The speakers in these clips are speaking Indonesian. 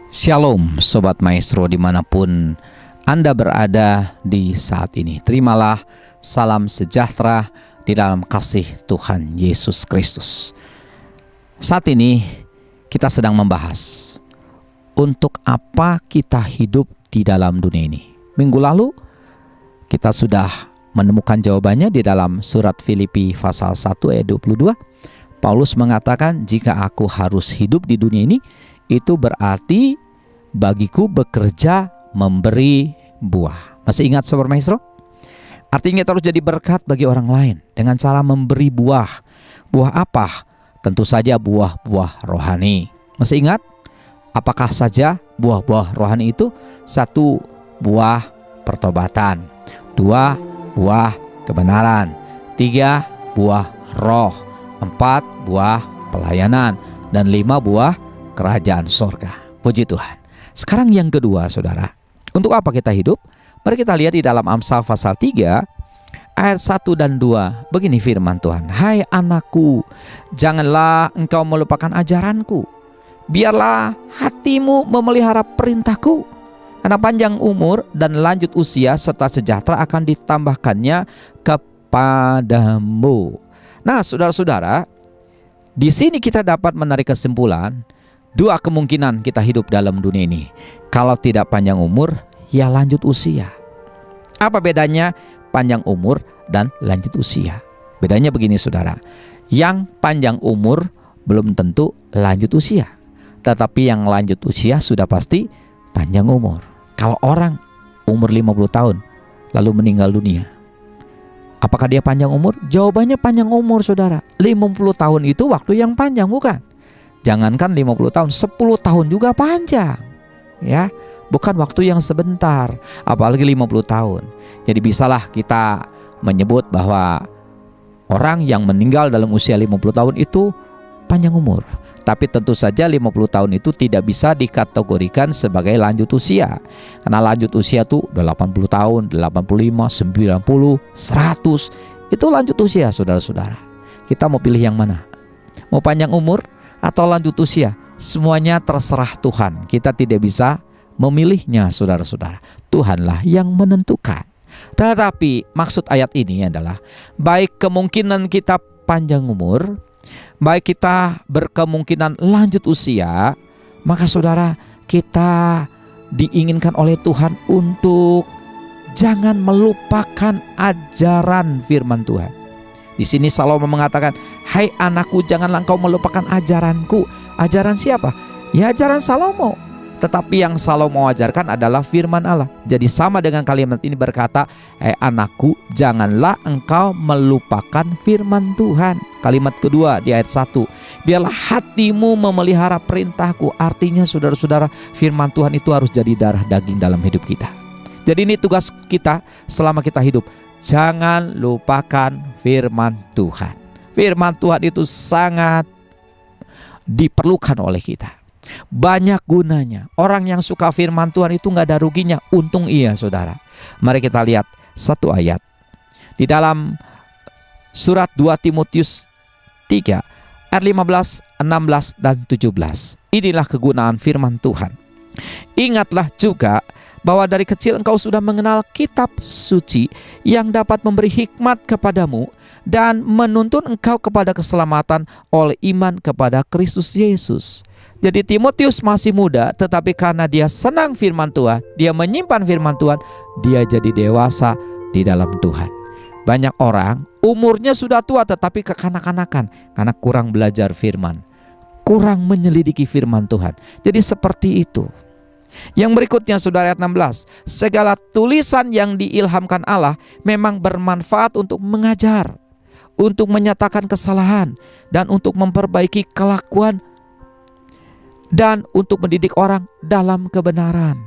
Shalom Sobat Maestro dimanapun Anda berada di saat ini. Terimalah salam sejahtera di dalam kasih Tuhan Yesus Kristus. Saat ini kita sedang membahas untuk apa kita hidup di dalam dunia ini. Minggu lalu kita sudah menemukan jawabannya di dalam surat Filipi pasal 1 ayat 22. Paulus mengatakan, jika aku harus hidup di dunia ini, itu berarti bagiku bekerja memberi buah. Masih ingat Sobat Maestro? Artinya kita harus jadi berkat bagi orang lain dengan cara memberi buah. Buah apa? Tentu saja buah-buah rohani. Masih ingat? Apakah saja buah-buah rohani itu? 1. Buah pertobatan. 2. Buah kebenaran. 3. Buah roh. 4. Buah pelayanan. Dan 5. Buah kerajaan sorga. Puji Tuhan. Sekarang yang kedua, saudara. Untuk apa kita hidup? Mari kita lihat di dalam Amsal pasal 3 ayat 1 dan 2. Begini firman Tuhan. Hai anakku, janganlah engkau melupakan ajaranku. Biarlah hatimu memelihara perintahku. Karena panjang umur dan lanjut usia serta sejahtera akan ditambahkannya kepadamu. Nah, saudara-saudara, di sini kita dapat menarik kesimpulan 2 kemungkinan kita hidup dalam dunia ini. Kalau tidak panjang umur, ya lanjut usia. Apa bedanya panjang umur dan lanjut usia? Bedanya begini saudara. Yang panjang umur belum tentu lanjut usia. Tetapi yang lanjut usia sudah pasti panjang umur. Kalau orang umur 50 tahun lalu meninggal dunia, apakah dia panjang umur? Jawabannya panjang umur saudara. 50 tahun itu waktu yang panjang, bukan? Jangankan 50 tahun, 10 tahun juga panjang. Ya, bukan waktu yang sebentar, apalagi 50 tahun. Jadi bisalah kita menyebut bahwa orang yang meninggal dalam usia 50 tahun itu panjang umur. Tapi tentu saja 50 tahun itu tidak bisa dikategorikan sebagai lanjut usia. Karena lanjut usia itu 80 tahun, 85, 90, 100. Itu lanjut usia saudara-saudara. Kita mau pilih yang mana? Mau panjang umur atau lanjut usia? Semuanya terserah Tuhan. Kita tidak bisa memilihnya saudara-saudara. Tuhanlah yang menentukan. Tetapi maksud ayat ini adalah baik kemungkinan kita panjang umur, baik kita berkemungkinan lanjut usia, maka saudara, kita diinginkan oleh Tuhan untuk jangan melupakan ajaran firman Tuhan. Di sini Salomo mengatakan, hai anakku, janganlah engkau melupakan ajaranku. Ajaran siapa? Ya ajaran Salomo. Tetapi yang Salomo ajarkan adalah firman Allah. Jadi sama dengan kalimat ini berkata, hai anakku, janganlah engkau melupakan firman Tuhan. Kalimat kedua di ayat 1, biarlah hatimu memelihara perintahku. Artinya saudara-saudara, firman Tuhan itu harus jadi darah daging dalam hidup kita. Jadi ini tugas kita selama kita hidup. Jangan lupakan firman Tuhan. Firman Tuhan itu sangat diperlukan oleh kita. Banyak gunanya. Orang yang suka firman Tuhan itu gak ada ruginya. Untung iya saudara. Mari kita lihat satu ayat di dalam surat 2 Timotius 3 ayat 15, 16, dan 17. Inilah kegunaan firman Tuhan. Ingatlah juga bahwa dari kecil engkau sudah mengenal kitab suci yang dapat memberi hikmat kepadamu dan menuntun engkau kepada keselamatan oleh iman kepada Kristus Yesus. Jadi Timotius masih muda, tetapi karena dia senang firman Tuhan, dia menyimpan firman Tuhan, dia jadi dewasa di dalam Tuhan. Banyak orang umurnya sudah tua tetapi kekanak-kanakan karena kurang belajar firman, kurang menyelidiki firman Tuhan. Jadi seperti itu. Yang berikutnya saudara, ayat 16. Segala tulisan yang diilhamkan Allah memang bermanfaat untuk mengajar, untuk menyatakan kesalahan, dan untuk memperbaiki kelakuan, dan untuk mendidik orang dalam kebenaran.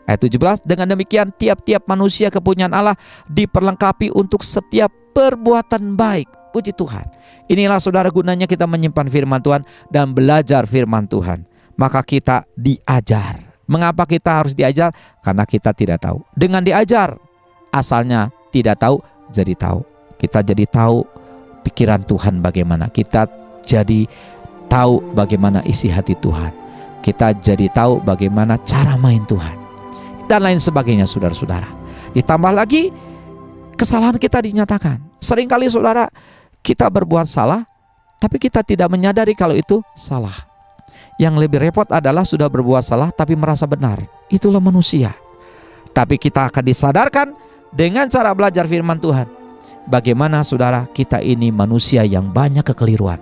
Ayat 17. Dengan demikian tiap-tiap manusia kepunyaan Allah diperlengkapi untuk setiap perbuatan baik. Puji Tuhan. Inilah saudara gunanya kita menyimpan firman Tuhan dan belajar firman Tuhan. Maka kita diajar. Mengapa kita harus diajar? Karena kita tidak tahu. Dengan diajar, asalnya tidak tahu jadi tahu. Kita jadi tahu pikiran Tuhan bagaimana. Kita jadi tahu bagaimana isi hati Tuhan. kita jadi tahu bagaimana cara main Tuhan dan lain sebagainya, saudara-saudara. Ditambah lagi kesalahan kita dinyatakan. Seringkali saudara, kita berbuat salah tapi kita tidak menyadari kalau itu salah. Yang lebih repot adalah sudah berbuat salah tapi merasa benar. Itulah manusia. Tapi kita akan disadarkan dengan cara belajar firman Tuhan. Bagaimana saudara, kita ini manusia yang banyak kekeliruan.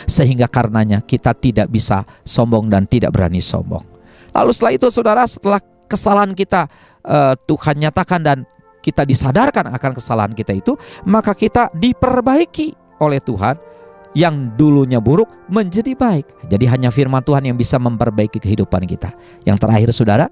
Sehingga karenanya kita tidak bisa sombong dan tidak berani sombong. Lalu setelah itu saudara, setelah kesalahan kita Tuhan nyatakan dan kita disadarkan akan kesalahan kita itu, maka kita diperbaiki oleh Tuhan. Yang dulunya buruk menjadi baik. Jadi hanya firman Tuhan yang bisa memperbaiki kehidupan kita. Yang terakhir saudara,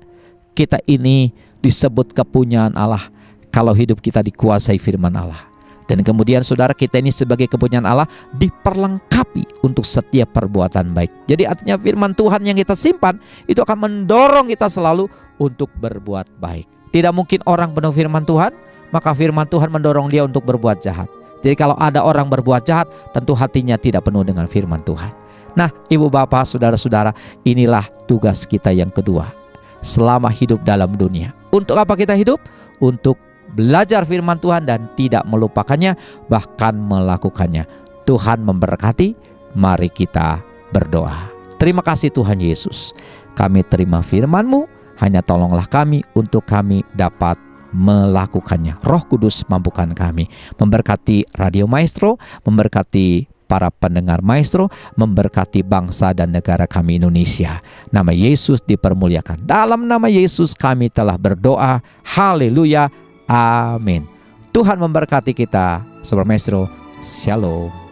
kita ini disebut kepunyaan Allah kalau hidup kita dikuasai firman Allah. Dan kemudian saudara, kita ini sebagai kepunyaan Allah diperlengkapi untuk setiap perbuatan baik. Jadi artinya firman Tuhan yang kita simpan itu akan mendorong kita selalu untuk berbuat baik. Tidak mungkin orang penuh firman Tuhan, maka firman Tuhan mendorong dia untuk berbuat jahat. Jadi kalau ada orang berbuat jahat, tentu hatinya tidak penuh dengan firman Tuhan. Nah, ibu bapak, saudara-saudara, inilah tugas kita yang kedua selama hidup dalam dunia. Untuk apa kita hidup? Untuk belajar firman Tuhan dan tidak melupakannya, bahkan melakukannya. Tuhan memberkati. Mari kita berdoa. Terima kasih Tuhan Yesus, kami terima firman-Mu, hanya tolonglah kami untuk kami dapat melakukannya. Roh Kudus mampukan kami. Memberkati Radio Maestro, memberkati para pendengar Maestro, memberkati bangsa dan negara kami Indonesia. Nama Yesus dipermuliakan. Dalam nama Yesus kami telah berdoa. Haleluya. Amin. Tuhan memberkati kita. Sobat Maestro, Shalom.